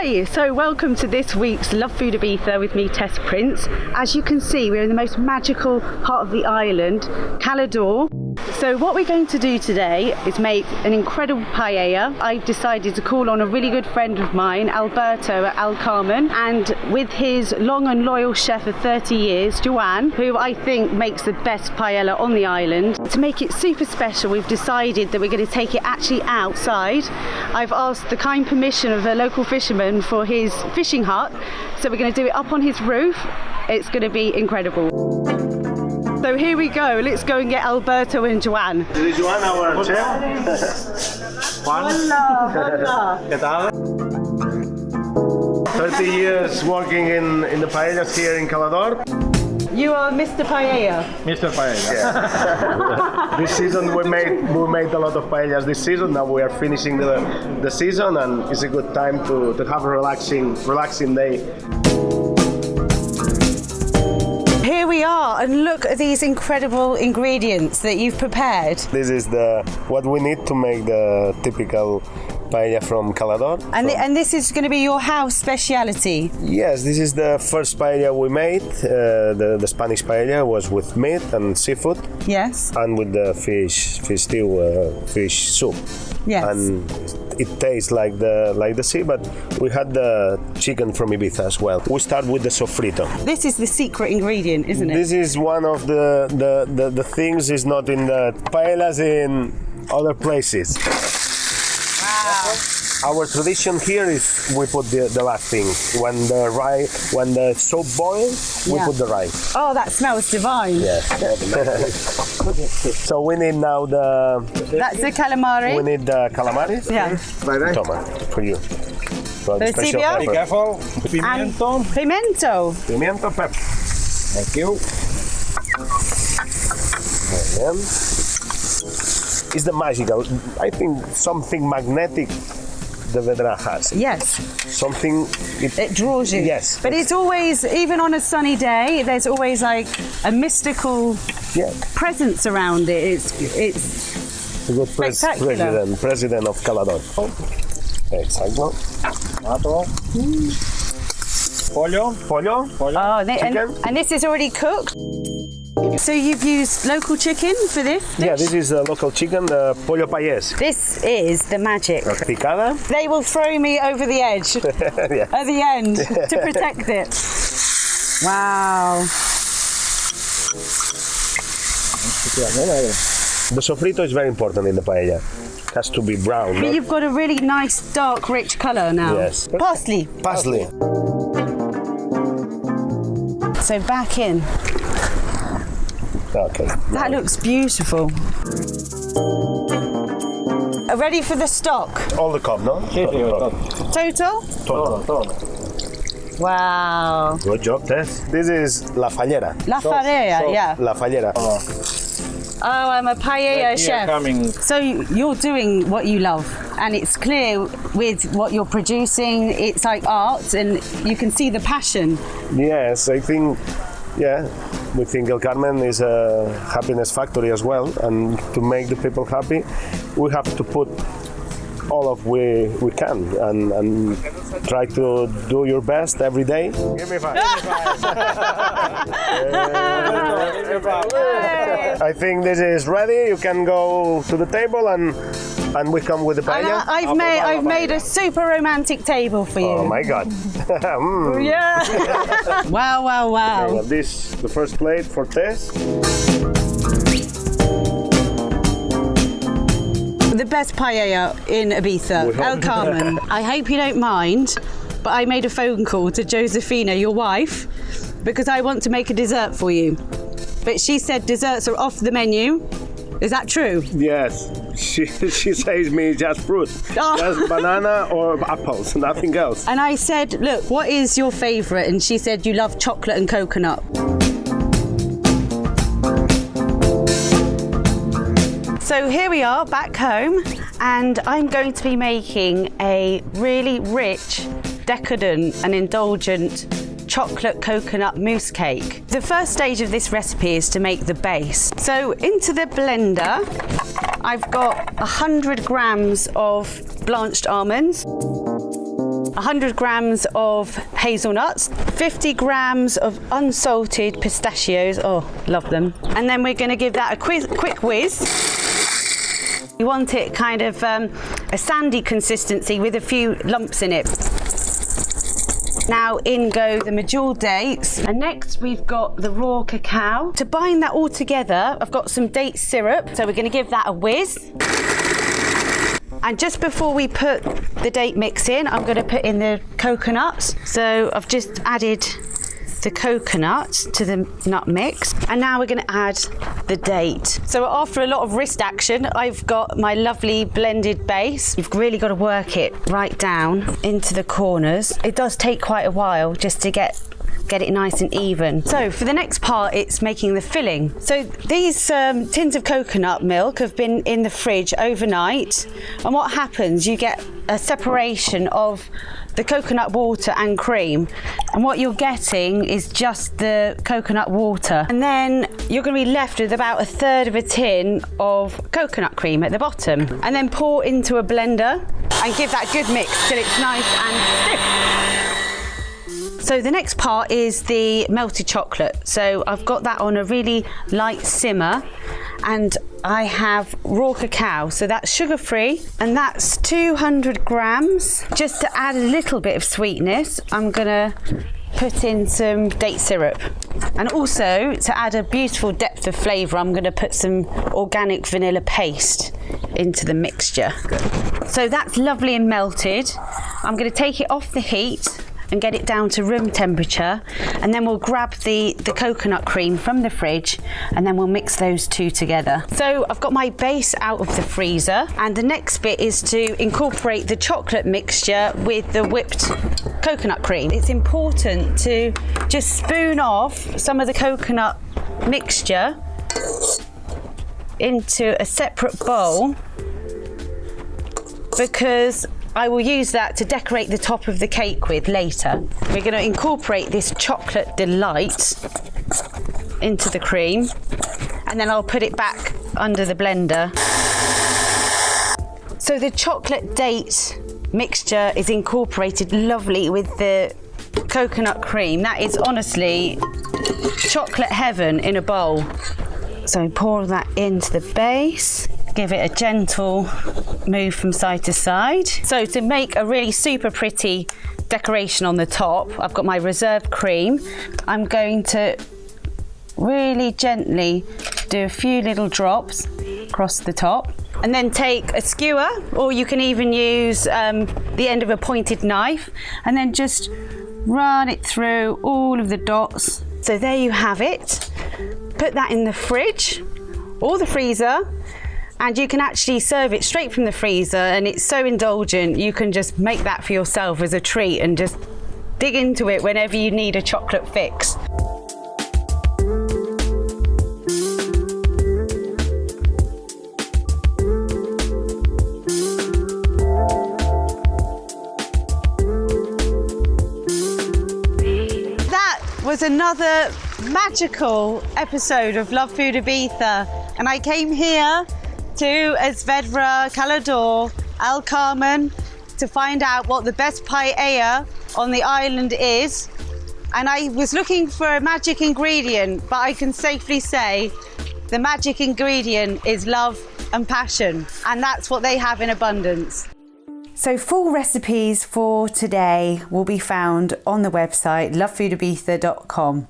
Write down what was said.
Hi, so welcome to this week's Love Food Ibiza with me, Tess Prince. As you can see, we're in the most magical part of the island, Cala'D'Hort. So what we're going to do today is make an incredible paella. I decided to call on a really good friend of mine, Alberto at Carmen, and with his long and loyal chef of 30 years, Joanne, who I think makes the best paella on the island. To make it super special, we've decided that we're going to take it actually outside. I've asked the kind permission of a local fisherman for his fishing hut, so we're going to do it up on his roof. It's going to be incredible. So here we go, let's go and get Alberto and Joanne. This is Joanne, our chef. Hola, ¿Qué tal? 30 years working in the paellas here in Cala'D'Hort. You are Mr. Paella. Mr. Paella. Yeah. This season we made a lot of paellas this season. Now we are finishing the season, and it's a good time to have a relaxing day. Here we are, and look at these incredible ingredients that you've prepared. This is what we need to make the typical paella from Cala'D'Hort. And this is going to be your house speciality? Yes, this is the first paella we made. The Spanish paella was with meat and seafood. Yes. And with the fish stew, fish soup. Yes. And it tastes like the sea, but we had the chicken from Ibiza as well. We start with the sofrito. This is the secret ingredient, isn't it? This is one of the things is not in the paellas in other places. Wow. Our tradition here is we put the last thing. When the soup boils, we put the rice. Oh, that smells divine. Yes. So we need now That's the calamari. We need the calamaris. Yeah. Toma, for you. So the special Silvia? Be pepper. careful. Pimiento. And pimento. Pimiento pepper. Thank you. And it's the magical. I think something magnetic the Vedra has. Yes. Something. It draws you. Yes. But it's always, even on a sunny day, there's always like a mystical presence around it. It's a good spectacular. president of Cala'D'Hort. Exacto. Tomato. Pollo. Oh, and this is already cooked? So you've used local chicken for this dish? Yeah, this is the local chicken, the pollo país. This is the magic. Picada. They will throw me over the edge at the end to protect it. Wow. The sofrito is very important in the paella. It has to be brown. But you've got a really nice, dark, rich colour now. Yes. Parsley. Parsley. So back in. Okay. That looks beautiful. Ready for the stock? All the cup, no? Total? Total. Wow. Good job, Tess. This is la fallera. La Farea, yeah. La fallera. Oh, I'm a paella chef. So you're doing what you love, and it's clear with what you're producing. It's like art, and you can see the passion. Yes, I think, we think El Carmen is a happiness factory as well, and to make the people happy, we have to put all of we can and try to do your best every day. Give me five. I think this is ready. You can go to the table and we come with the paella. I've made a super romantic table for you. Oh my God. Yeah. Wow. Okay, well, this the first plate for Tess. The best paella in Ibiza, El Carmen. I hope you don't mind, but I made a phone call to Josefina, your wife, because I want to make a dessert for you. But she said desserts are off the menu. Is that true? Yes. She says me just fruit, just banana or apples, nothing else. And I said, look, what is your favourite? And she said you love chocolate and coconut. So here we are back home, and I'm going to be making a really rich, decadent and indulgent chocolate coconut mousse cake. The first stage of this recipe is to make the base. So into the blender, I've got 100 grams of blanched almonds, 100 grams of hazelnuts, 50 grams of unsalted pistachios. Oh, love them. And then we're going to give that a quick whiz. You want it kind of a sandy consistency with a few lumps in it. Now in go the medjool dates, and next we've got the raw cacao. To bind that all together, I've got some date syrup, so we're going to give that a whiz. And just before we put the date mix in, I'm going to put in the coconuts. So I've just added the coconut to the nut mix, and now we're going to add the date. So after a lot of wrist action, I've got my lovely blended base. You've really got to work it right down into the corners. It does take quite a while just to get it nice and even. So for the next part, it's making the filling. So these tins of coconut milk have been in the fridge overnight, and what happens, you get a separation of the coconut water and cream, and what you're getting is just the coconut water, and then you're going to be left with about a third of a tin of coconut cream at the bottom, and then pour into a blender and give that a good mix till it's nice and stiff. So the next part is the melted chocolate. So I've got that on a really light simmer, and I have raw cacao, so that's sugar-free, and that's 200 grams. Just to add a little bit of sweetness, I'm gonna put in some date syrup. And also, to add a beautiful depth of flavour, I'm gonna put some organic vanilla paste into the mixture. So that's lovely and melted. I'm gonna take it off the heat and get it down to room temperature, and then we'll grab the coconut cream from the fridge, and then we'll mix those two together. So I've got my base out of the freezer, and the next bit is to incorporate the chocolate mixture with the whipped coconut cream. It's important to just spoon off some of the coconut mixture into a separate bowl, because I will use that to decorate the top of the cake with later. We're going to incorporate this chocolate delight into the cream, and then I'll put it back under the blender. So the chocolate date mixture is incorporated lovely with the coconut cream. That is honestly chocolate heaven in a bowl. So pour that into the base. Give it a gentle move from side to side. So to make a really super pretty decoration on the top, I've got my reserve cream. I'm going to really gently do a few little drops across the top, and then take a skewer, or you can even use the end of a pointed knife, and then just run it through all of the dots. So there you have it. Put that in the fridge or the freezer, and you can actually serve it straight from the freezer, and it's so indulgent. You can just make that for yourself as a treat and just dig into it whenever you need a chocolate fix. That was another magical episode of Love Food Ibiza, and I came here to Esvedra, Cala'D'Hort, Carmen, to find out what the best paella on the island is. And I was looking for a magic ingredient, but I can safely say the magic ingredient is love and passion, and that's what they have in abundance. So full recipes for today will be found on the website lovefoodibiza.com.